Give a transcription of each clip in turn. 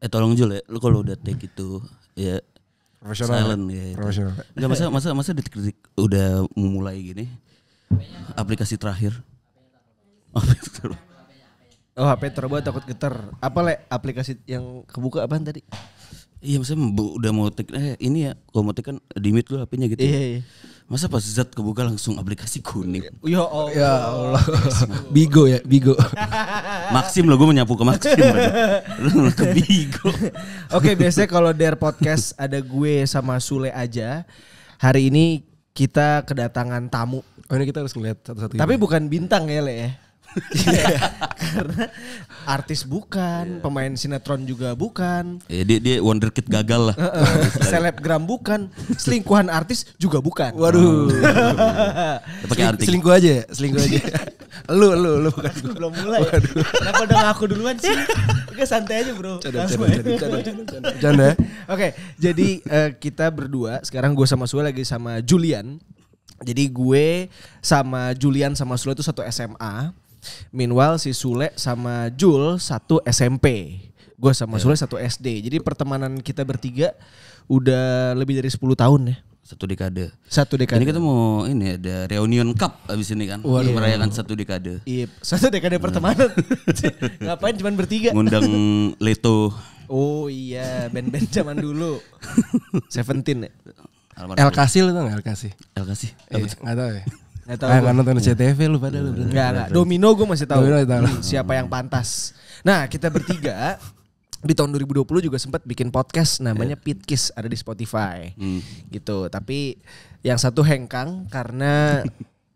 Tolong Jul ya, lu kalau udah take itu ya Profesional. silent ya. Profesional. Enggak masa detik-detik udah mulai gini. Aplikasi terakhir. Oh HP terbuat takut getar. Apa aplikasi yang kebuka apaan tadi? Iya maksudnya udah mau take ini ya, kalau mau take kan di mute dulu HP-nya gitu. Iya. Masa pas zat kebuka langsung aplikasi kuning. Ya Allah. Ya Allah. Bigo ya, Bigo. Maxim loh, gue menyapu ke Maxim. Lu ke Bigo. Oke, biasanya kalau Dare Podcast ada gue sama Sule aja. Hari ini kita kedatangan tamu. Oh ini kita harus ngeliat satu-satu. Tapi bukan bintang ya Le ya. Karena artis bukan, pemain sinetron juga bukan. Ya, dia wonderkid gagal lah. Selebgram bukan, selingkuhan artis juga bukan. Waduh. Pakai artik. Selingkuh aja. Lu bukan gua. Belum mulai. Kenapa udah ngaku duluan sih? Oke, santai aja bro. Canda. Oke, jadi kita berdua sekarang gue sama Sule lagi sama Julian. Jadi gue sama Julian sama Sule itu satu SMA. Meanwhile si Sule sama Jul satu SMP. Gue sama Sule satu SD. Jadi pertemanan kita bertiga udah lebih dari 10 tahun ya. Satu dekade. Ini Ini kita mau ini ada reunion cup abis ini kan. Waduh. Merayakan satu dekade. Iya, satu dekade pertemanan. Ngapain cuman bertiga? Ngundang Leto. Oh iya, band-band zaman dulu. Seventeen ya. El Kasil itu gak El Kasih? El kasih. Gak tau ya. Nggak tahu. Gak nonton CTV lu pada lu. Enggak. Domino gue masih tahu. Domino tahu. Siapa yang pantas. Nah, kita bertiga di tahun 2020 juga sempat bikin podcast namanya Pitkiss, ada di Spotify. Gitu. Tapi yang satu hengkang karena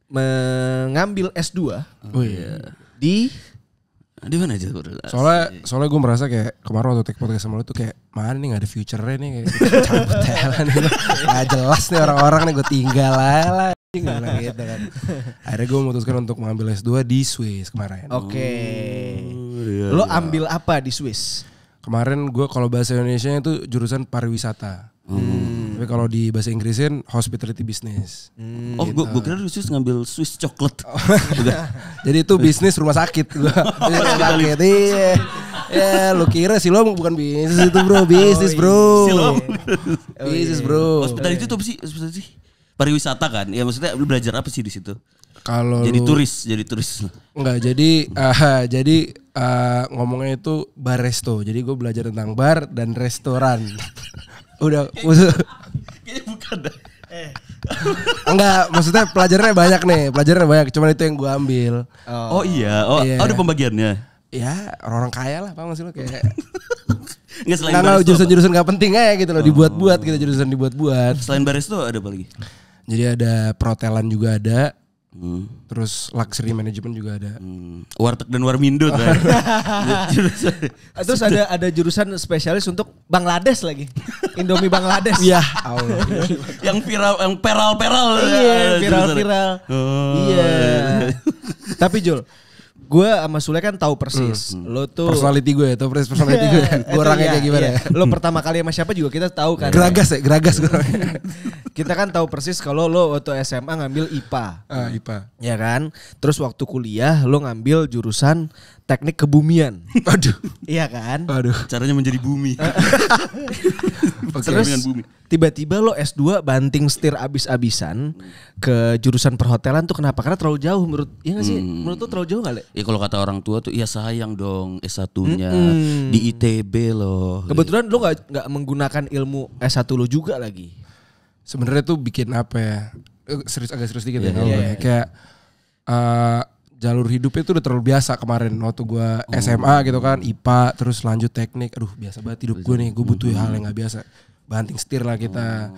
mengambil S2 Oh iya. di Di mana aja? Soalnya gue merasa kayak kemarin waktu take podcast sama lu tuh kayak mana nih gak ada future-nya nih kayak cabut jalan nih. Gak jelas nih orang-orang nih gue tinggal aja lah. Gitu kan. Akhirnya gue memutuskan untuk mengambil S2 di Swiss kemarin. Oke. Lo ambil apa di Swiss? Kemarin gue kalau bahasa Indonesia itu jurusan pariwisata. Tapi kalau di bahasa Inggrisin hospitality business. Oh, gue kira lu Swiss ngambil Swiss chocolate. Jadi itu bisnis rumah sakit gue. Sakit iya. Ya lu kira Silom bukan bisnis itu bro, bisnis bro. Silom. Bisnis bro. Hospitality itu apa sih? Hospitality? Pariwisata kan? Ya maksudnya lu belajar apa sih di situ? Kalau Jadi turis. Enggak, jadi ngomongnya itu bar resto. Jadi gue belajar tentang bar dan restoran. Udah Kayaknya bukan dah. Enggak, maksudnya pelajarannya banyak. Cuman itu yang gue ambil. Oh iya, Iya. ada pembagiannya. Ya orang kaya lah, paham gak sih lo kayak. Enggak selain Nggak baris jurusan-jurusan gak penting aja gitu loh, dibuat-buat gitu, jurusan dibuat-buat. Selain baris tuh ada apa lagi? Jadi ada perhotelan juga ada. Terus luxury management juga ada. Warteg dan Warmindo kan. Terus ada jurusan spesialis untuk Bangladesh lagi. Indomie Bangladesh. Ya Allah. yang viral, yang peral-peral. Iya, viral-viral. Oh, Iya. Tapi Jul, gue sama Sule kan tahu persis. Lo tuh Personality gue, tau personality gue. Gue orangnya kayak gimana ya. Lo pertama kali sama siapa juga kita tahu kan. Geragas gue. Kita kan tahu persis kalau lo waktu SMA ngambil IPA. IPA. Ya kan? Terus waktu kuliah lo ngambil jurusan teknik kebumian. Aduh. Iya kan? Aduh. Caranya menjadi bumi. Terus Dengan bumi. tiba-tiba lo S2 banting setir abis-abisan ke jurusan perhotelan tuh kenapa? Karena terlalu jauh menurut, iya gak sih? Menurut lo terlalu jauh gak Le? Ya kalau kata orang tua tuh ya sayang dong S1-nya di ITB loh. Kebetulan lo gak menggunakan ilmu S1 lo juga lagi. Sebenarnya tuh bikin apa ya? Agak serius dikit ya. Iya. Kayak jalur hidupnya itu udah terlalu biasa kemarin waktu gue SMA gitu kan, IPA terus lanjut teknik. Aduh biasa banget hidup gue nih, gue butuh hal yang gak biasa. Banting setir lah kita.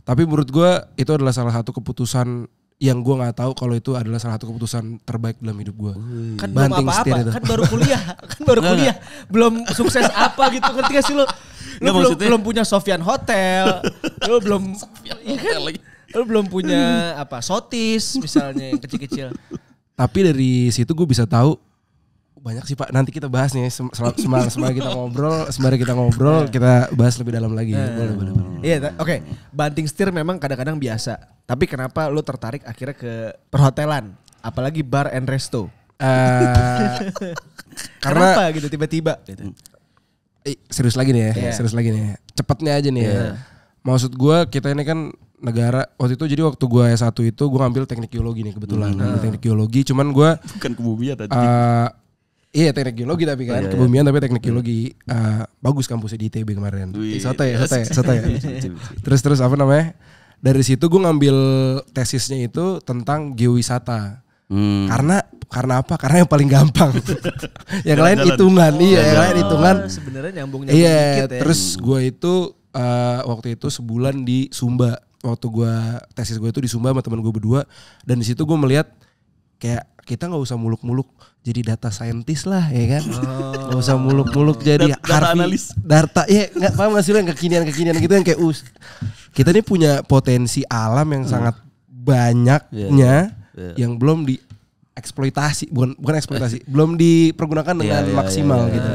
Tapi menurut gue itu adalah salah satu keputusan yang gue nggak tahu kalau itu adalah salah satu keputusan terbaik dalam hidup gue. Kan belum apa-apa, kan baru kuliah, belum sukses apa gitu, ngerti gak sih lo? Lo belum punya Sofian Hotel, lo belum, lo belum punya apa Sotis misalnya yang kecil-kecil. Tapi dari situ gue bisa tahu banyak sih Pak. Nanti kita bahas nih sembari kita ngobrol, kita bahas lebih dalam lagi. Boleh. Iya, oke. Banting setir memang kadang-kadang biasa. Tapi kenapa lo tertarik akhirnya ke perhotelan, apalagi bar and resto? Karena Kenapa gitu tiba-tiba? Gitu. serius lagi nih ya, serius lagi nih. Cepetnya aja nih ya. Maksud gue kita ini kan negara waktu itu, jadi waktu gue S1 itu gue ngambil teknik geologi nih kebetulan. Ngambil teknik geologi, cuman gue Bukan kebumian tadi. iya teknik geologi tapi kan kebumian tapi teknik geologi. Bagus kampusnya di ITB kemarin. Soto ya. Terus apa namanya? Dari situ gue ngambil tesisnya itu tentang geowisata. Karena apa? Karena yang paling gampang. Yang lain hitungan, yang lain hitungan. Sebenarnya nyambung Iya, dikit ya. terus gue itu waktu itu sebulan di Sumba. Waktu gue tesis gue itu di Sumba sama teman gue berdua, dan di situ gue melihat kayak kita nggak usah muluk-muluk jadi data scientist lah, ya kan? Nggak usah muluk-muluk jadi data analis. Data, ya nggak paham nggak sih lo yang kekinian gitu yang kayak kita ini punya potensi alam yang sangat banyaknya yang belum dieksploitasi, bukan eksploitasi, belum dipergunakan dengan maksimal gitu.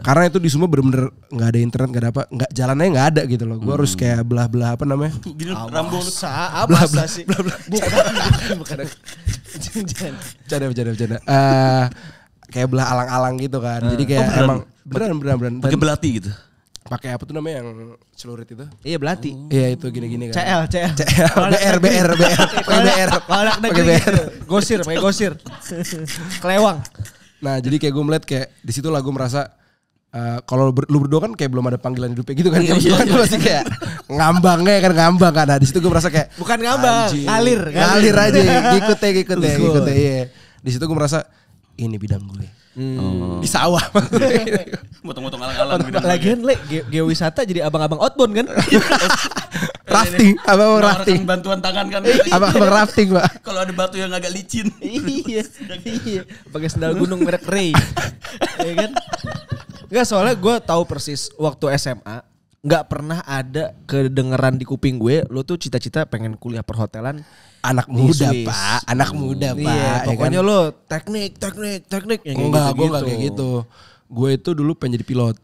Karena itu di semua bener-bener nggak ada internet, nggak ada apa, nggak jalannya nggak ada gitu loh. Gue harus kayak belah-belah apa namanya? Gini Rambo. Apa sih? Bukan. Bercanda. Kayak belah alang-alang gitu kan. Jadi kayak emang beneran. Pakai belati gitu. Pakai apa tuh namanya yang celurit itu? Iya belati. Iya itu gini-gini kan. CL. BR. Pakai BR. Pakai BR. Pakai gosir. Kelewang. Nah jadi kayak gue melihat kayak di situ lah gue merasa kalau lu berdua kan kayak belum ada panggilan hidupnya gitu kan. Kayak berdua kan masih kayak ngambang kan. Nah di situ gue merasa kayak bukan ngambang, ngalir aja. Ngikut ya. Iya. Di situ gue merasa ini bidang gue. Di sawah. Motong-motong alang-alang. Lagian geowisata jadi abang-abang outbound kan? Rafting, abang rafting. Bantuan tangan kan. Abang rafting, Pak. Kalau ada batu yang agak licin. Iya. Pakai sendal gunung merek Ray. Iya kan? Enggak, soalnya gue tahu persis waktu SMA nggak pernah ada kedengeran di kuping gue lo tuh cita-cita pengen kuliah perhotelan. Anak muda Pak, Iya, pokoknya ya kan? lo teknik yang enggak, gue enggak kayak gitu. Gue itu dulu pengen jadi pilot.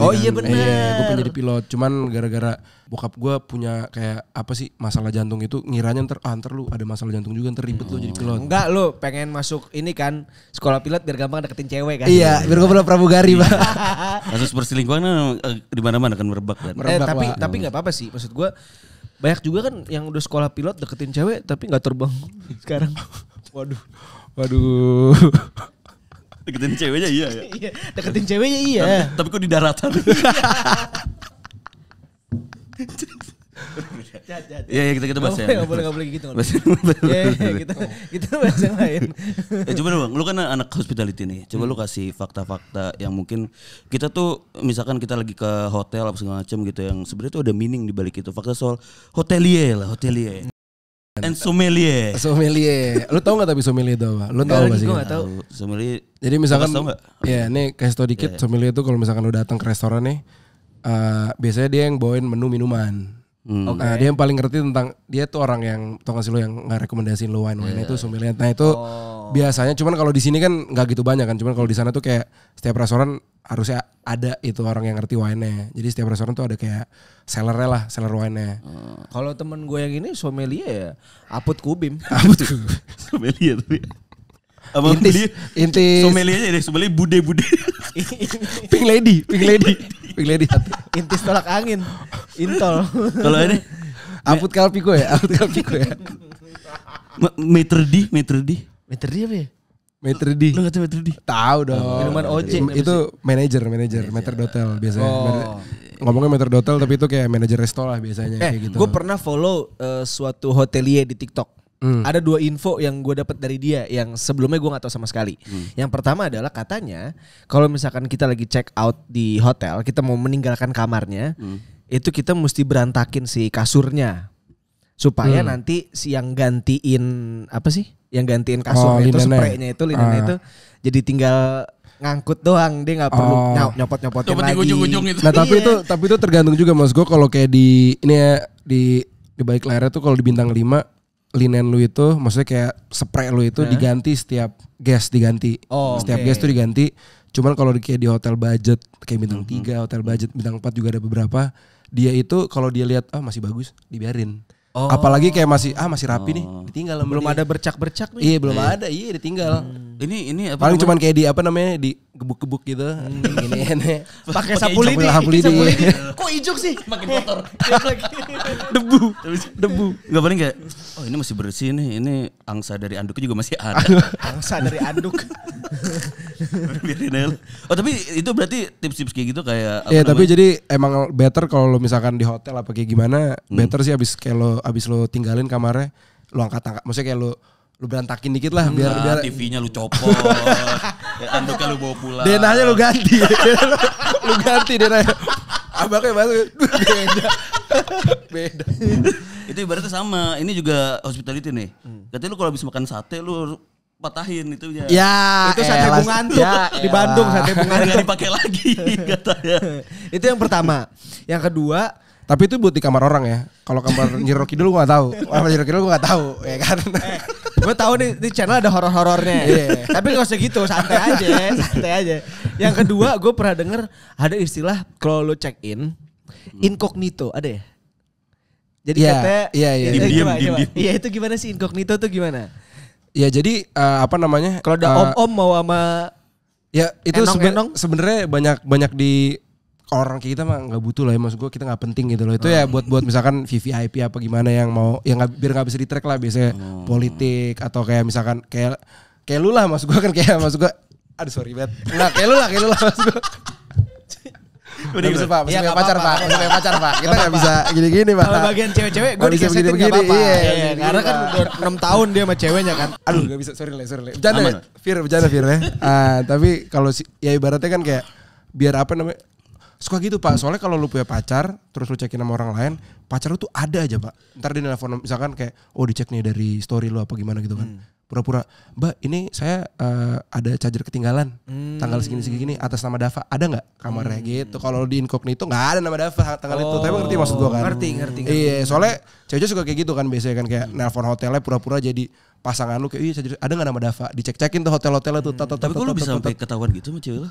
Oh iya benar. Iya, gue pengen jadi pilot. Cuman gara-gara bokap gue punya kayak apa sih masalah jantung itu, ngiranya ntar lu ada masalah jantung juga ntar ribet lu jadi pilot. Enggak, lo pengen masuk ini kan sekolah pilot biar gampang deketin cewek kan. Iya, biar gue pernah pramugari Pak. Kasus perselingkuhan di mana-mana kan merebak kan. Tapi nggak apa-apa sih, maksud gue banyak juga kan yang udah sekolah pilot deketin cewek tapi nggak terbang sekarang. Waduh. Deketin ceweknya iya ya. Iya, deketin ceweknya iya. Tapi kok di daratan? Iya kita bahas ya. Gak boleh gitu. Iya, kita bahas yang lain. Coba dong, lu kan anak hospitality nih. Coba lu kasih fakta-fakta yang mungkin kita tuh misalkan kita lagi ke hotel apa segala macam gitu yang sebenarnya tuh ada meaning di balik itu. Fakta soal hotelier. And sommelier. Lu tau gak tapi sommelier itu apa? Lu tau gak sih? Gue gak tau. Sommelier. Jadi misalkan, Iya. ya nih kasih tau dikit, sommelier itu kalau misalkan lu datang ke restoran nih, biasanya dia yang bawain menu minuman. Nah dia yang paling ngerti tentang, dia tuh orang yang, tau gak sih lu yang ngerekomendasiin lu wine itu sommelier. Nah itu biasanya, cuman kalau di sini kan gak gitu banyak kan, cuman kalau di sana tuh kayak setiap restoran harusnya ada itu orang yang ngerti wine-nya. Jadi setiap restoran tuh ada kayak sellernya lah, seller wine-nya. Kalau temen gue yang ini sommelier ya Aput Kubim. Sommelier tapi. Intis. Sommeliernya deh, sommelier bude. Pink lady. Intis tolak angin. Intol. Kalau ini Aput Kalpiko ya. Maitre D. Meter dia apa ya? Maitre D. Lu gak tau Maitre D? Tahu dong. Minuman OJ. Itu manajer Maitre d'hotel biasanya. Ngomongnya Maitre d'hotel tapi itu kayak manajer resto lah biasanya kayak gitu. Gue pernah follow suatu hotelier di TikTok. Ada 2 info yang gue dapat dari dia yang sebelumnya gue nggak tahu sama sekali. Yang pertama adalah katanya kalau misalkan kita lagi check out di hotel, kita mau meninggalkan kamarnya, itu kita mesti berantakin si kasurnya supaya nanti si yang gantiin apa sih? Yang gantiin kasurnya itu spraynya itu linennya itu jadi tinggal ngangkut doang, dia nggak perlu nyopot-nyopotin lagi. Ujung-ujung itu. Nah tapi itu tergantung juga mas gue kalau kayak di ini ya di balik layarnya tuh kalau di bintang 5 linen lu itu maksudnya kayak spray lu itu diganti setiap guest diganti. Setiap guest tuh diganti. Cuman kalau kayak di hotel budget kayak bintang 3, hotel budget bintang 4 juga ada beberapa. Dia itu kalau dia lihat masih bagus dibiarin. Apalagi kayak masih rapi nih, ditinggal. Belum ada bercak-bercak nih. Iya belum ada, ditinggal. Ini apa Paling namanya? cuman kayak di apa namanya di gebuk-gebuk gitu. Ini. Pakai sapu lidi. sapu lidi. Kok ijuk sih? Makin kotor. Debu. Enggak paling kayak oh ini masih bersih nih. Ini angsa dari anduknya juga masih ada. Angsa dari anduk. Biarin aja. Oh tapi itu berarti tips-tips kayak gitu kayak Iya tapi jadi emang better kalau lo misalkan di hotel apa kayak gimana, better sih abis lo tinggalin kamarnya, lo angkat, maksudnya kayak lo berantakin dikit lah biar TV-nya lu copot. Anduknya lu bawa pulang. denahnya lo ganti. Lo ganti denahnya. Abangnya masuk beda. Itu ibaratnya sama. Ini juga hospitality nih. Katanya lu kalau habis makan sate lu patahin itu ya. Ya, Itu sate elah. bungantuk Ya, di Bandung, sate Nggak bungantuk. dipakai lagi katanya. Itu yang pertama. Yang kedua, Tapi itu buat di kamar orang ya. Kalau kamar Nyiro Kidul gue gak tahu. Kamar Nyiro Kidul gue gak tahu. Ya kan. gue tahu nih di channel ada horor-horornya. Tapi gak usah gitu, santai aja. Yang kedua, gue pernah denger ada istilah kalau lo check in, incognito, ada ya? Jadi Iya, katanya, iya. Diem-diem, gimana? diem-diem. Iya itu gimana sih incognito tuh gimana? Ya jadi apa namanya? Kalau ada om-om mau sama Ya itu Enong-enong? sebenarnya banyak di orang kayak kita mah nggak butuh lah ya, maksud gue kita nggak penting gitu loh. Itu ya buat misalkan VVIP apa gimana yang mau yang biar nggak bisa di track lah biasanya politik atau kayak misalkan kayak lu lah, maksud gue kan kayak maksud gue aduh sorry banget. Enggak kayak lu lah maksud gue. Udah bisa Pak, masih Ya, punya nggak pacar apa-apa, Pak, nggak masih punya pacar Pak. Kita nggak bisa gini-gini Pak. kalau bagian cewek-cewek gue Nggak bisa dikasetin gak begini-begini, apa-apa. iya. Iya, karena kan udah 6 tahun dia sama ceweknya kan. Aduh gak bisa, sorry Le. Bercanda Aman. ya? Bercanda Fir ya. Tapi kalau ya ibaratnya kan kayak biar apa namanya, suka gitu Pak. Soalnya kalau lu punya pacar, terus lu cekin sama orang lain, pacar lu tuh ada aja Pak. Ntar dia nelfon misalkan kayak, oh dicek nih dari story lu apa gimana gitu kan. Pura-pura, Mbak ini saya ada charger ketinggalan. Tanggal segini-segini atas nama Dava. Ada gak kamarnya gitu. Kalau di incognito gak ada nama Dava tanggal itu. Tapi ngerti maksud gua kan. Ngerti. Iya soalnya cewek suka kayak gitu kan biasanya kan. Kayak nelfon hotelnya pura-pura jadi pasangan lu kayak, iya charger ada gak nama Dava. Dicek-cekin tuh hotel-hotelnya tuh. Tapi kok lu bisa sampai ketahuan gitu sama cewek lu?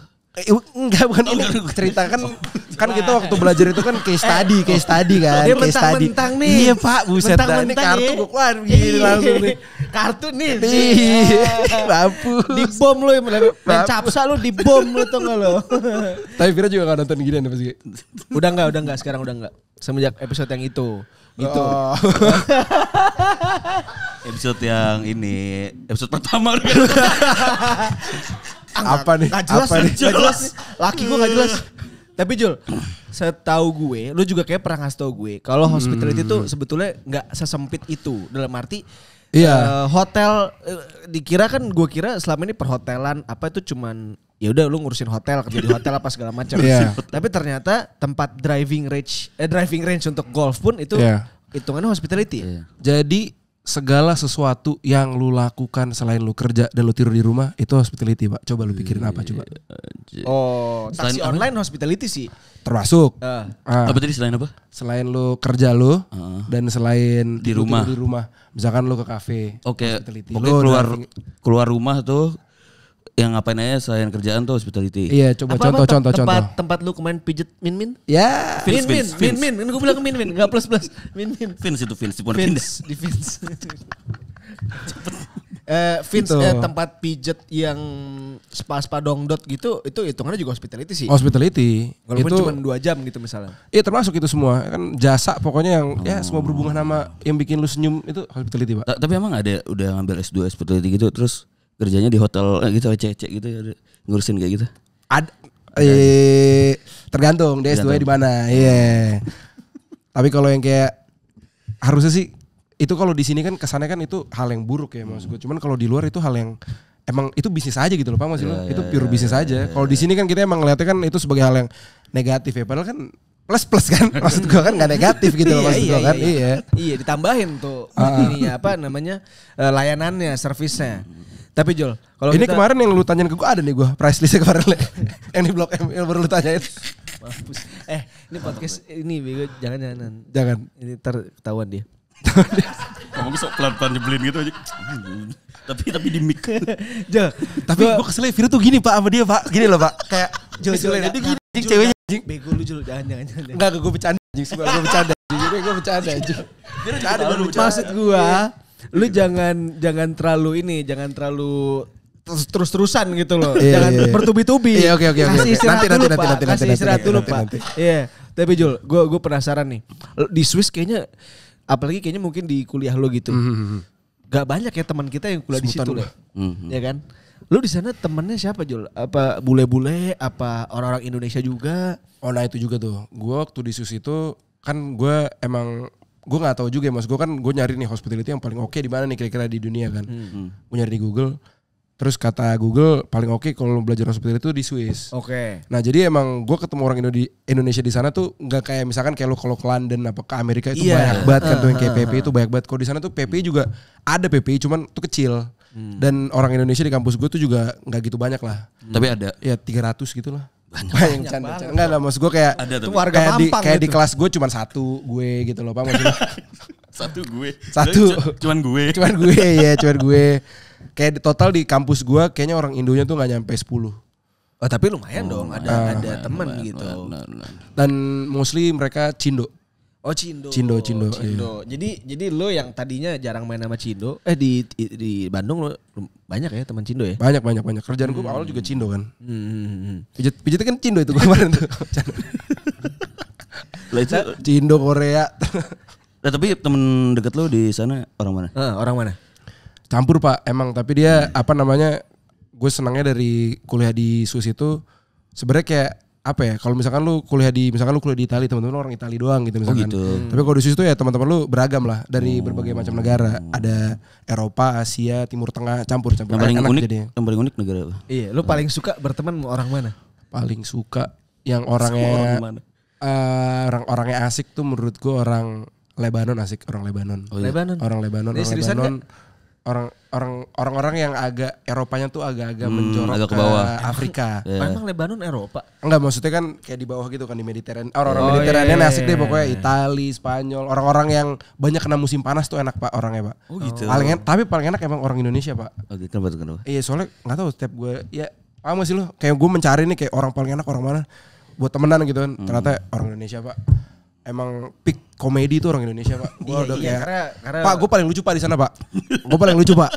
Enggak bukan ini cerita kan kita waktu belajar itu kan case study kan. Dia Case study. mentang-mentang nih. Iya Pak buset dah. Ini Mentang-mentang kartu ya. gue keluar gini langsung nih. Kartu nih. Iya, mampus. Di bom lu main capsa lu di bom lu tuh enggak lo. Tapi Vira juga gak nonton gini pasti. Udah enggak sekarang udah enggak. Semenjak episode yang itu. Gitu. Oh. Episode yang ini, episode pertama. Apa nih? Gak jelas, Apa nih? gak jelas. Laki gue gak jelas. Tapi Jul, setahu gue, lu juga kayak pernah ngasih tau gue, kalau hospitality itu sebetulnya nggak sesempit itu. Dalam arti, Iya. hotel dikira kan, gue kira selama ini perhotelan apa itu cuman ya udah lu ngurusin hotel, kerja di hotel apa segala macam. Iya. Tapi ternyata tempat driving range untuk golf pun itu Iya. hitungannya hospitality. Iya. Jadi segala sesuatu yang lu lakukan selain lu kerja dan lu tidur di rumah itu hospitality Pak. Coba lu pikirin apa coba. Oh, taksi Selain apa? online hospitality sih. Termasuk. Apa tadi selain apa? Selain lu kerja lu dan selain Di lu rumah. tidur di rumah. Misalkan lu ke kafe. Oke, hospitality. pokoknya Lu keluar rumah tuh yang ngapain aja selain kerjaan tuh hospitality. Iya, coba contoh. Tempat lu kemarin pijet Min. Ya. Vince. Min. Ini gue bilang Min, enggak plus. Min. Vince itu Vince, bukan Vince. Di Vince. Vince Gitu. tempat pijet yang spa dongdot gitu, itu hitungannya juga hospitality sih. Hospitality. Walaupun itu cuma 2 jam gitu misalnya. iya termasuk itu semua. Kan jasa pokoknya yang ya semua berhubungan sama yang bikin lu senyum itu hospitality Pak. Tapi emang ada udah ngambil S2 hospitality gitu terus kerjanya di hotel gitu cecek gitu ya ngurusin kayak gitu. Ada tergantung dia S2 di mana. Iya. Tapi kalau yang kayak harusnya sih itu kalau di sini kan kesannya kan itu hal yang buruk ya maksud gue. Cuman kalau di luar itu hal yang emang itu bisnis aja gitu loh Pak maksud lo. Itu pure bisnis aja. Kalau di sini kan kita emang ngeliatnya kan itu sebagai hal yang negatif ya. Padahal kan plus kan maksud gue kan gak negatif gitu loh maksud gue kan. Iya, ditambahin tuh ininya apa namanya layanannya, servisnya. Tapi Jol, kalau Ini kita, kemarin yang lu tanyain ke gue ada nih gue price listnya kemarin yang di Blok M yang baru lu tanyain. mampus. Ini podcast ini bego jangan. Jangan. Ini ketahuan dia. Ngomong sok pelan-pelan nyebelin gitu aja. Tapi di mic. Jol, Tapi gue keselnya Vira tuh gini Pak sama dia Pak. Gini loh Pak. Kayak Jol, dia gini anjing Jul, ceweknya anjing. bego lu Jul, jangan. Enggak gue bercanda anjing semua gue bercanda. Gue bercanda anjing. Maksud gua, lu jangan terlalu terus-terusan gitu loh. Jangan bertubi-tubi. Iya, oke. Kasih istirahat dulu, Pak. Nanti, Kasih istirahat dulu, Pak. nanti. Iya. Tapi Jul, gue penasaran nih. Di Swiss kayaknya, apalagi kayaknya mungkin di kuliah lo gitu. Gak banyak ya teman kita yang kuliah di situ loh. Ya kan? Lu di sana temennya siapa Jul? Apa bule-bule? Apa orang-orang Indonesia juga? Oh nah itu juga tuh. Gue waktu di Swiss itu kan gue emang gue nggak tahu juga ya mas. Gue kan gue nyari nih hospitality yang paling oke di mana nih kira-kira di dunia kan. Gue nyari di Google. Terus kata Google paling oke kalau belajar hospitality itu di Swiss. Oke. Nah jadi emang gue ketemu orang Indonesia di sana tuh nggak kayak misalkan kayak lo kalau ke London apa ke Amerika itu banyak banget kan tuh yang kayak PPI itu banyak banget. Kalau di sana tuh PPI juga ada PPI cuman tuh kecil. Dan orang Indonesia di kampus gue tuh juga nggak gitu banyak lah. Tapi ada. Ya 300 gitu lah. Banyak Canda. Enggak maksud gue kayak ada Itu warga Pampang kayak gitu. di kelas gue cuman satu gue gitu loh Pak maksudnya. Satu gue. Cuman gue. Kayak di total di kampus gue kayaknya orang Indonya tuh gak nyampe 10. Oh tapi lumayan dong ada teman gitu. Dan mostly mereka Cindo. Oh Cindo. Iya. Jadi lo yang tadinya jarang main sama Cindo, di Bandung lo banyak ya teman Cindo ya? Banyak. Kerjaan gue awal juga Cindo kan. Pijitnya kan Cindo itu kemarin tuh. Lah itu Cindo Korea. Nah, tapi temen deket lo di sana orang mana? Orang mana? Campur Pak emang tapi dia apa namanya gue senangnya dari kuliah di Swiss itu sebenarnya kayak apa ya kalau misalkan lu kuliah di Italia teman-teman orang Italia doang gitu misalkan. gitu. Tapi kalau di Swiss itu ya teman-teman lu beragam lah dari berbagai macam negara. Ada Eropa, Asia, Timur Tengah campur. Yang paling enak unik, jadinya. yang paling unik negara apa? Iya, lo paling suka berteman sama orang mana? Paling suka yang Sama orangnya orang mana? orang-orangnya asik tuh menurut gue orang Lebanon asik orang Lebanon. Oh, iya. Lebanon. Orang Lebanon, Ini orang seriusan Lebanon. Orang-orang yang agak Eropanya tuh agak menjorok agak ke ke bawah. Afrika. Memang Lebanon Eropa. Enggak maksudnya kan kayak di bawah gitu kan di Mediterania. Orang-orang Mediterania asik deh pokoknya Itali, Spanyol, orang-orang yang banyak kena musim panas tuh enak Pak orangnya Pak. Oh gitu. Tapi paling enak emang orang Indonesia Pak. Oke, kenapa? Iya soalnya nggak tahu setiap gue ya paham gak sih lo kayak gue mencari nih kayak orang paling enak orang mana buat temenan gitu kan. Ternyata orang Indonesia Pak. Emang peak komedi itu orang Indonesia Pak. Gue udah kayak karena Pak gue paling lucu Pak di sana Pak. Gue paling lucu Pak.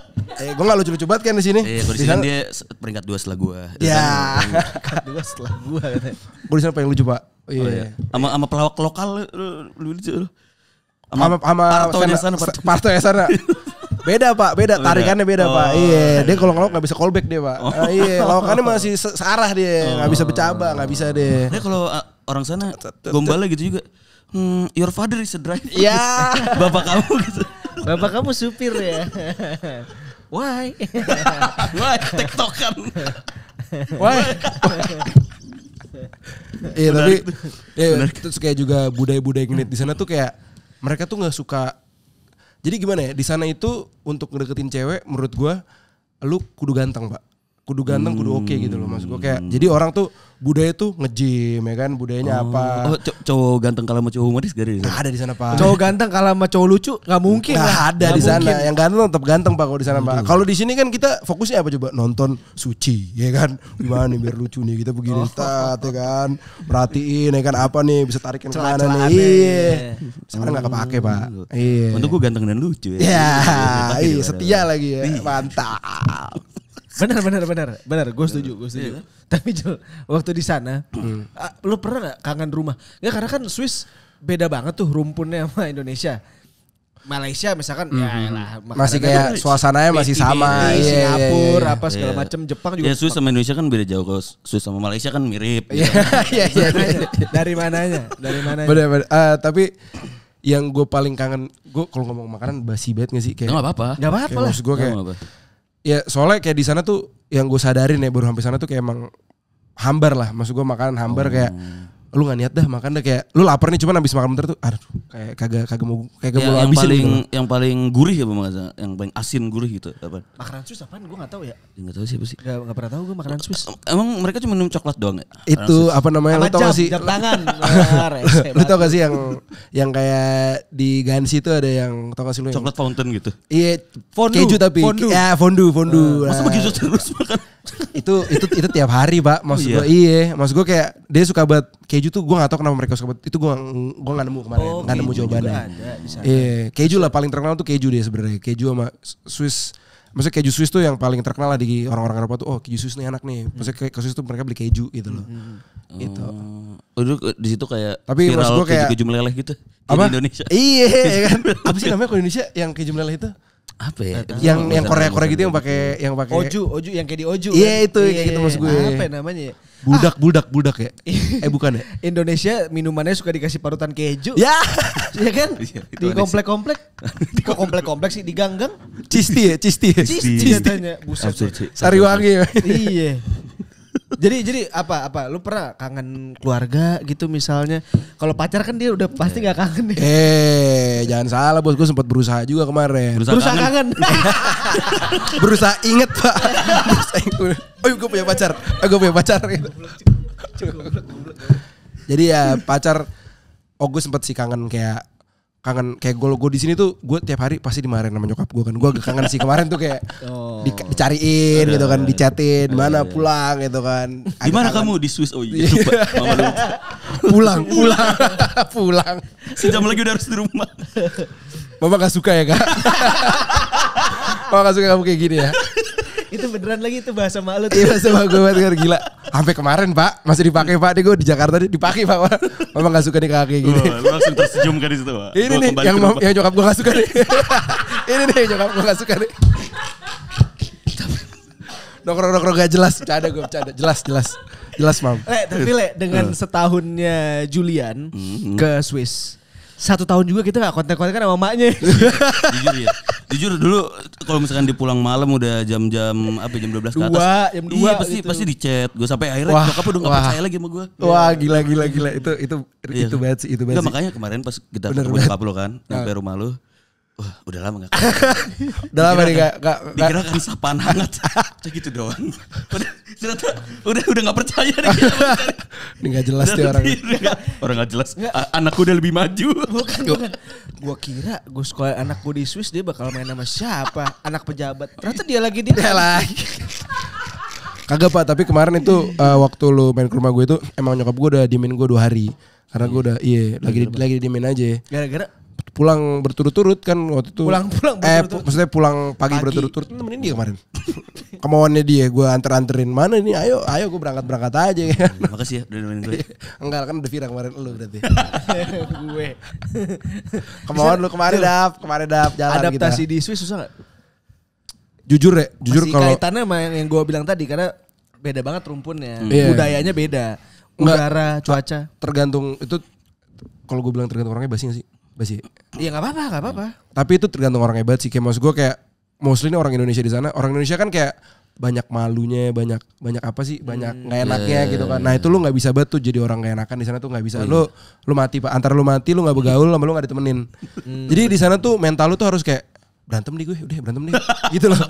Gue nggak lucu-lucu banget kan di sini. Iya, di sana dia peringkat 2 setelah gua. Ya. kedua setelah gua katanya. Gue di sana paling lucu Pak. Iya. Sama pelawak lokal lu lucu lu. Sama Partonya sana. Partonya sana. Beda Pak, beda tarikannya beda Pak. Iya, dia kalau ngelawak nggak bisa callback dia Pak. Iya, lawakannya masih searah dia, nggak bisa bercabang, nggak bisa deh. Dia kalau orang sana gombalnya gitu juga. Your father is a driver. Ya. Bapak kamu gitu. Bapak kamu supir ya. Why? Wah, tektokan. Wah. Iya tapi ya, terus kayak juga budaya-budaya ngeliat di sana tuh kayak mereka tuh nggak suka. Jadi gimana ya di sana itu untuk ngedeketin cewek menurut gua lu kudu ganteng Pak. Kudu ganteng, kudu oke gitu loh maksud gue kayak. Jadi orang tuh budaya tuh nge-gym ya kan, budayanya apa. Oh, cowok ganteng kalah sama cowok humoris gak ada di sana? Nggak ada di sana Pak. Cowok ganteng kalah sama cowok lucu nggak mungkin Nggak lah. ada di sana. Yang ganteng tetap ganteng Pak kalau di sana Pak. Kalau di sini kan kita fokusnya apa coba? Nonton Suci ya kan. Gimana nih biar lucu nih kita begini stat ya kan. Perhatiin ya kan apa nih bisa tarikin ke mana nih. Iya. Sekarang nggak kepake Pak. Iya. Untuk gue ganteng dan lucu ya. Ya, iya setia lagi ya. Mantap. Benar, gue setuju. Tapi Jul, waktu di sana, lu pernah nggak kangen rumah? Ya karena kan Swiss beda banget tuh rumpunnya sama Indonesia. Malaysia misalkan, ya lah, masih kayak suasananya masih sama. Singapura apa segala macam, Jepang juga. Ya Swiss sama Indonesia kan beda jauh. Kalau Swiss sama Malaysia kan mirip. Iya. Dari mananya? Bener. Tapi yang gue paling kangen, gue kalau ngomong makanan basi banget gak sih? Kayak Nggak apa-apa. Gak apa-apa lah. maksud gue kayak. Nggak apa-apa. Ya soalnya kayak di sana tuh yang gue sadarin ya baru sampai sana tuh kayak emang hambar lah. Maksud gue makanan hambar kayak lu gak niat dah makan dah kayak lu lapar nih cuman habis makan bentar tuh aduh kayak kagak mau yang habisin paling gitu. yang paling gurih ya Bang, yang paling asin gurih gitu apa? Makanan Swiss apaan? Gue gak tahu ya. Enggak tahu siapa sih. Gak pernah tahu gue makanan Swiss. Emang mereka cuma minum coklat doang ya? Itu apa namanya lu tau gak sih? Jam tangan. Lu tau gak sih yang kayak di Gansi itu ada yang tau gak sih lu? Coklat fountain gitu. Iya, Fondue. keju tapi Fondue. ya fondue. Masa Nah, begitu terus makan? itu tiap hari Pak. Maksud Iya. gue iya. Maksud gue kayak dia suka banget keju tuh gue gak tau kenapa mereka suka banget. Itu gue gak nemu kemarin. Oh, Gak nemu keju jawabannya. juga ada di sana. Iya, keju lah paling terkenal tuh keju dia sebenarnya. Keju sama Swiss Maksudnya keju Swiss tuh yang paling terkenal lah di orang-orang Eropa tuh. Oh keju Swiss nih enak nih. Maksudnya ke Swiss tuh mereka beli keju gitu loh. Gitu. Udah di situ kayak Tapi maksud viral gua kayak- keju meleleh gitu. Apa? Di Indonesia. Iya kan. Apa sih namanya kalau Indonesia yang keju meleleh itu? Apa ya? Yang Korea gitu yang pakai Oju yang kayak di Oju. Iya, kan? itu, kayak gitu maksud gue. Apa ya namanya ya? Budak ya. Bukan ya? Indonesia minumannya suka dikasih parutan keju. Ya. Iya kan? Iya, itu Di ada komplek-komplek. Kok komplek-komplek sih di gang-gang? Cisti ya. Cisti katanya. Buset. Sariwangi. Iya. Jadi apa? Lu pernah kangen keluarga gitu misalnya? Kalau pacar kan dia udah pasti nggak kangen ya. Jangan salah bos, gue sempat berusaha juga kemarin. Berusaha kangen. Berusaha inget pak. Oh gue punya pacar. Gitu. Jadi ya pacar. Oh gue sempet sih kangen kayak gue di sini tuh gue tiap hari pasti dimarahin sama nyokap gue kan. Gue agak kangen sih kemarin tuh kayak dicariin gitu kan, dicatin mana pulang gitu kan. Di mana kamu di Swiss? Oh iya lupa. Mama lupa. pulang. Sejam lagi udah harus di rumah. Mama gak suka ya kak. Mama gak suka kamu kayak gini ya. Itu beneran lagi itu bahasa mak lu. Iya sama gue banget gila. Sampai kemarin pak masih dipakai pak. Gue di Jakarta dipakai pak. Mama gak suka nih kakak kayak gini. Lu langsung tersenyum kan di situ Pak. Ini nih yang nyokap gue gak suka nih. Ini nih yang nyokap gue gak suka nih. Nongkrong gak jelas. Bercanda gue bercanda. Jelas mam. Tapi dengan setahunnya Julian ke Swiss. 1 tahun juga kita gak kontak-kontakan sama maknya. Jujur ya. Jujur dulu kalau misalkan di pulang malam udah jam-jam apa jam 12 ke atas. Jam 2 iya, gitu. pasti di chat. Gue sampai akhirnya nyokap udah gak percaya lagi sama gue. Wah gila. Itu banget sih. Enggak, makanya kemarin pas kita Bener, ketemu nyokap lo kan, nyampe rumah lo. Wah, udah lama gak Udah lama nih gak dikira kan sapaan hangat. Cuma gitu doang. Udah gak percaya deh. Ini gak jelas nih orang. Orang gak jelas. Anakku udah lebih maju. Bukan. Gue kira gue sekolah anak gue di Swiss dia bakal main sama siapa? Anak pejabat. Ternyata dia lagi di lagi. Kagak pak, tapi kemarin itu waktu lu main ke rumah gue itu emang nyokap gue udah diemin gue 2 hari. Karena gue udah lagi diemin aja. Gara-gara pulang berturut-turut kan waktu itu. Pulang berturut-turut. Maksudnya pulang pagi berturut-turut. Nemenin dia kemarin. Kemauannya dia, gue anterin. Mana nih? Ayo gue berangkat aja kan. Makasih ya udah nemenin gue. Enggak kan udah viral kemarin lu berarti. gue. Kemauan lu kemarin dap jalan Adaptasi kita. di Swiss susah gak? Jujur Masih kalau kaitannya sama yang gue bilang tadi karena beda banget rumpunnya. Iya. Budayanya beda. Udara, cuaca. Tergantung itu kalau gue bilang tergantung orangnya basi gak sih? Basi. Iya gak apa-apa. Tapi itu tergantung orangnya banget sih. Kayak maksud gue kayak mostly ini orang Indonesia di sana. Orang Indonesia kan kayak banyak malunya, banyak apa sih? Banyak nggak enaknya gitu kan. Nah itu lu nggak bisa banget tuh jadi orang nggak enakan di sana tuh nggak bisa. Lu mati pak. Antara lu mati lu nggak bergaul, sama lu nggak ditemenin. Jadi di sana tuh mental lu tuh harus kayak berantem nih gue, udah berantem nih. Gitu loh.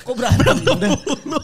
Kok berantem?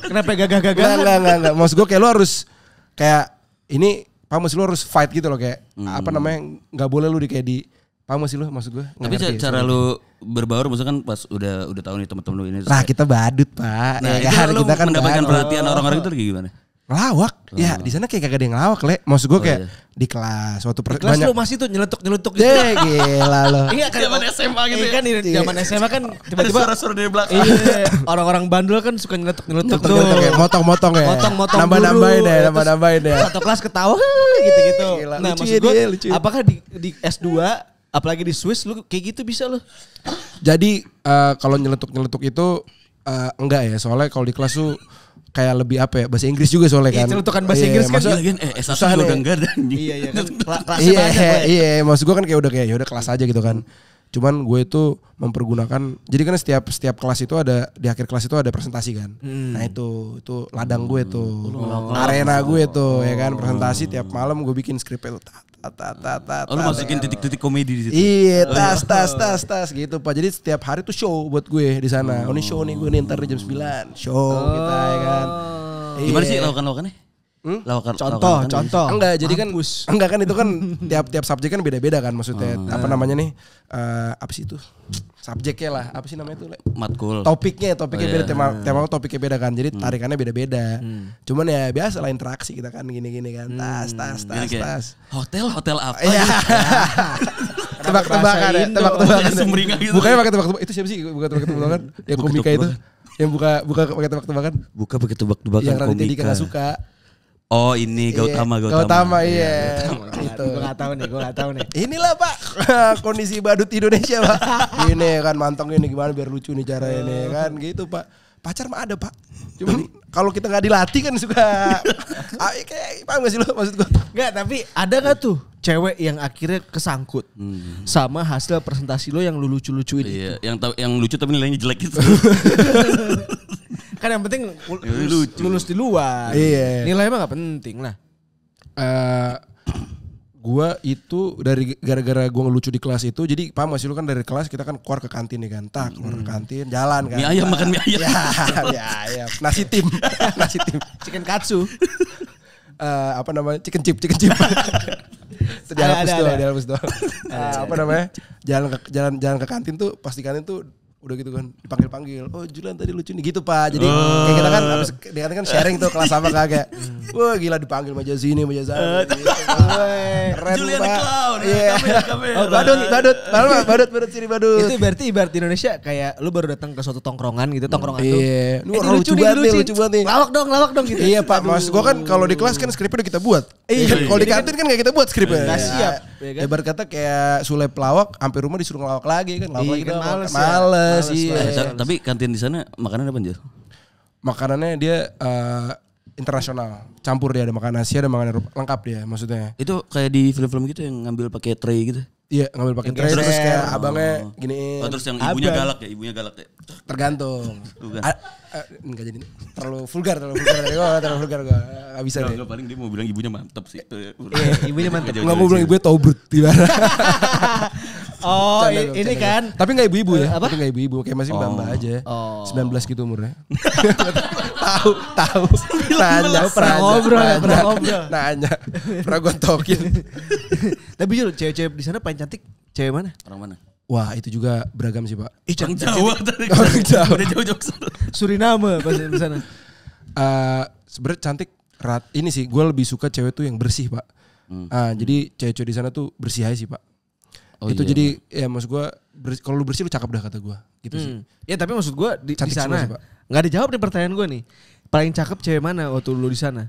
Kenapa gagah-gagah? Enggak. Maksud gue kayak lu harus kayak ini. Paham sih lu harus fight gitu loh kayak apa namanya nggak boleh lu kayak di paham sih lu maksud gue. Tapi cara lu berbaur maksudnya kan pas udah tahu nih teman-teman lu ini. Nah kita badut pak. Nah ya itu kan, lu kita kan mendapatkan perhatian orang-orang itu kayak gimana? Ngelawak. Ya di sana kayak kagak ada yang ngelawak le. Maksud gue kayak di kelas waktu kelas lu masih tuh nyeletuk gitu. Gila lo. Iya kan zaman SMA gitu kan zaman SMA kan tiba-tiba suara-suara dari belakang. Iya, orang-orang bandel kan suka nyeletuk tuh. Kayak motong-motong ya. Motong-motong Nambah-nambahin deh. Satu kelas ketawa gitu-gitu. Gila, Nah, lucu maksud ya gue dia. apakah di S2 apalagi di Swiss lu kayak gitu bisa lu? Jadi kalau nyeletuk itu enggak ya. Soalnya kalau di kelas tuh kayak lebih apa ya bahasa Inggris juga soalnya kan. Iya, celutukan bahasa Inggris kan. S1 juga enggak ada. Iya kan. Kelasnya banyak. Iya, maksud gue kan kayak udah kelas aja gitu kan. Cuman gue itu mempergunakan jadi kan setiap kelas itu ada di akhir kelas itu ada presentasi kan. Nah itu ladang gue tuh. Arena gue tuh ya kan presentasi tiap malam gue bikin skripnya tuh. Lu masukin titik-titik komedi di situ. Iya, tas gitu Pak. Jadi setiap hari tuh show buat gue di sana. Oh ini show nih gue nih ntar jam 9. Show kita ya kan. Gimana sih lawakan-lawakannya? Contoh. Enggak, jadi kan enggak kan itu kan tiap subjek kan beda-beda kan maksudnya. Apa namanya nih? Apa sih itu? Subjeknya lah, apa sih namanya itu? Matkul. Topiknya beda, tema topiknya beda kan. Jadi tarikannya beda-beda. Cuman ya biasa lah interaksi kita kan gini-gini kan. Tas. Hotel apa Iya. ya? Tebak-tebakan ya, Indo. tebak-tebakan. Sumringah gitu. Bukanya pakai tebak-tebakan. Itu siapa sih buka tebak-tebakan? Yang Buka komika itu. tebak-tebakan. Yang buka pakai tebak-tebakan. Buka pakai tebak-tebakan Yang Raditya Dika komika. gak suka. Oh ini Gautama. Iya. Itu. Gue gak tahu nih. Inilah Pak kondisi badut Indonesia Pak. Ini kan mantong ini gimana biar lucu nih caranya nih kan gitu Pak. Pacar mah ada Pak. Cuman kalau kita nggak dilatih kan suka kayak paham gak sih lo maksud gue? Enggak, tapi ada gak tuh cewek yang akhirnya kesangkut sama hasil presentasi lo yang lu lucu-lucuin itu? Iya, yang lucu tapi nilainya jelek itu. Kan yang penting lucu. lulus di luar. Iya. Nilai mah gak penting lah. Gua itu dari gara-gara gua ngelucu di kelas itu, jadi paham gak sih lu kan dari kelas kita kan keluar ke kantin nih kan, keluar ke kantin, jalan kan. Mie ayam, makan mie ayam. Ya, nasi tim, Chicken katsu. apa namanya chicken chip. Itu di Alpus doang. Apa namanya jalan ke kantin tuh, pas di kantin tuh udah gitu kan dipanggil. Oh Julian tadi lucu nih gitu Pak. Jadi kayak kita kan habis dia kan sharing tuh kelas sama kagak. Wah gila dipanggil meja sini meja sana. Gitu. Keren Julian Pak. Clown. Iya. Kamera. Badut sini badut. Itu berarti ibarat di Indonesia kayak lu baru datang ke suatu tongkrongan gitu, tongkrongan tuh. Iya. Ini lucu nih. Lawak dong gitu. Iya Pak, maksud gua kan kalau di kelas kan skripnya udah kita buat. Iya. Kalau di kantin kan kayak kita buat skripnya. Nggak siap, ya kan? Ibarat kata kayak Sule pelawak, sampai rumah disuruh ngelawak lagi kan. Ngelawak lagi Iya, kan dong. males ya. Males Males iya. lah. Tapi kantin di sana makanan apa Jel? Makanannya dia internasional. Campur dia ada makanan Asia, ada makanan Eropa. Lengkap dia maksudnya. Itu kayak di film-film gitu yang ngambil pakai tray gitu. Iya ngambil pakai tray terus kayak abangnya giniin. Oh, terus yang ibunya Abang. galak ya. Tergantung. Tuh kan. Enggak jadi terlalu vulgar gue enggak bisa deh. Enggak paling dia mau bilang ibunya mantep sih. Iya, ibunya mantep. Enggak mau bilang ibunya tobrut gimana. Oh, Canda, ini canda. kan. Tapi enggak ibu-ibu ya. Apa? Tapi enggak ibu-ibu kayak masih mbak-mbak aja. Oh. 19 gitu umurnya. Tahu. Nanya Pernah ngobrol. Nanya. Pernah gontokin. Tapi Jul, cewek-cewek di sana paling cantik cewek mana? Orang mana? Wah, itu juga beragam sih, Pak. Orang Jawa tadi. Orang Jawa. Udah jauh-jauh kesana. Suriname pas di sana. Sebenarnya cantik ini sih gue lebih suka cewek tuh yang bersih Pak. Jadi cewek-cewek di sana tuh bersih aja sih Pak. Oh, itu iya. jadi ya maksud gue kalau lu bersih lu cakep dah kata gue gitu sih. Ya tapi maksud gue di Cantik semua sana sih, Pak. nggak dijawab nih pertanyaan gue nih. Paling cakep cewek mana waktu lu di sana?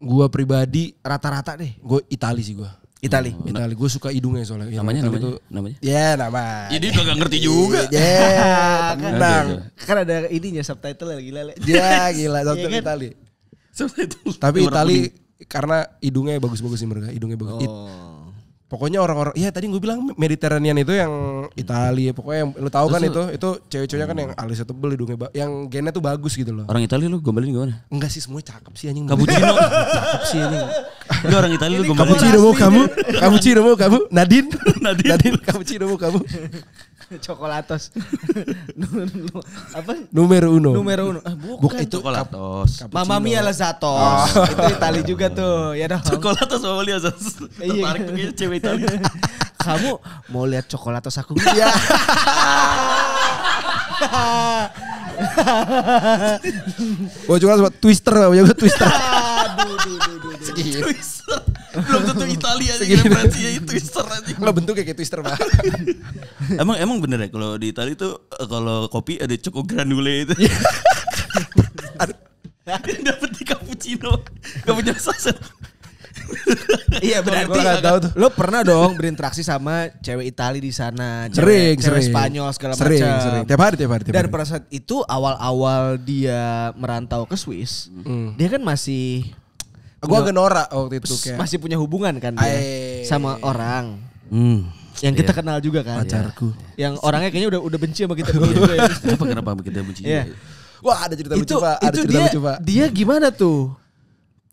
Gue pribadi Rata-rata deh. gue Itali sih gue. Itali. Itali gue suka hidungnya soalnya. Namanya Itali tuh- namanya. Ya nama. Ya dia juga gak ngerti juga. Ya tenang. Kan ada ininya subtitle lagi lele. Ya gila satu Iya kan? Itali. Itu Tapi warna Itali kuning. karena hidungnya bagus-bagus sih mereka. Hidungnya bagus. Oh. Pokoknya orang-orang, ya tadi gue bilang Mediterranean itu yang Italia, pokoknya yang lu tahu kan itu cewek-ceweknya kan yang alisnya tebel, hidungnya yang gennya tuh bagus gitu loh. Orang Italia lu gombalin gimana? Enggak sih semuanya cakep sih anjing. Cappuccino. Cakep sih anjing. Lu orang Italia lu gombalin. Cappuccino mau kamu, Nadine, Nadine. cappuccino mau kamu. Coklatos. Apa? Numero uno. Bukan. itu Coklatos. Mamma Mia Lazzatos. Itu Itali juga tuh. Ya dong. Coklatos sama Liazas. Iya. Tertarik tuh kayaknya cewek Italia. Kamu mau lihat coklatos aku nggak? Ya. Gua cuma sama Twister, Twister. Twister. Belum tentu Italia aja referensinya itu Twister aja. Enggak bentuknya kayak Twister, Pak. Emang bener ya kalau di Italia itu kalau kopi ada choco granule itu. Yang dapet di cappuccino. Gak punya saset. Iya berarti Gua nggak tahu tuh. lo pernah dong berinteraksi sama cewek Itali di sana, Sering. cewek Spanyol segala macam. Sering. Tiap hari. Dan pada saat itu awal-awal dia merantau ke Swiss, dia kan masih Gua agak norak waktu itu kayak masih punya hubungan kan dia sama orang yang kita kenal juga kan. pacarku. Yang orangnya kayaknya udah benci sama kita juga ya. Kenapa kita benci? Iya. Wah, ada cerita lucu, Pak. Ada itu cerita lucu, Pak. dia gimana tuh?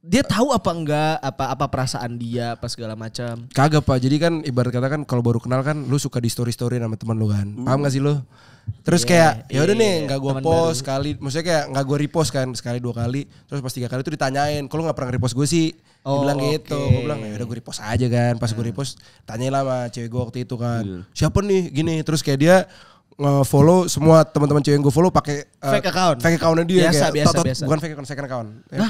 Dia tahu apa enggak apa perasaan dia apa segala macam. Kagak Pak, jadi kan ibarat kata kan kalau baru kenal kan lu suka di story sama teman lu kan. Paham gak sih lu? Terus kayak ya udah nih nggak gue teman post sekali, maksudnya kayak nggak gue repost kan sekali 2 kali, terus pas 3 kali itu ditanyain, kalau nggak pernah repost gue sih, dia bilang gitu, oke. gue bilang ya udah gue repost aja kan, pas gue repost tanyain lah sama cewek gue waktu itu kan, siapa nih gini, terus kayak dia nge-follow semua teman-teman cewek yang gue follow pakai Fake account. Fake accountnya dia Biasa, kayak biasa, tot-tot, biasa. bukan fake account, second account. Ya.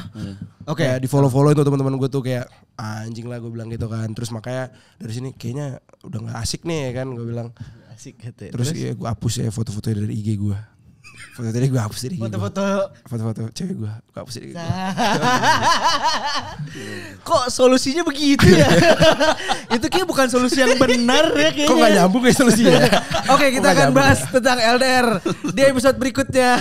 Oke. Kayak di follow itu teman-teman gue tuh kayak anjing lah gue bilang gitu kan. Terus makanya dari sini kayaknya udah nggak asik nih ya kan gue bilang. Asik gitu. Terus ya gue hapus ya foto-foto dari IG gue. Foto tadi gue hapus dari IG gue. Foto-foto cewek gue hapus dari IG gue. Kok solusinya begitu ya? Itu kayak bukan solusi yang benar ya kayaknya. Kok gak nyambung ya solusinya? Oke, kita akan bahas tentang LDR di episode berikutnya.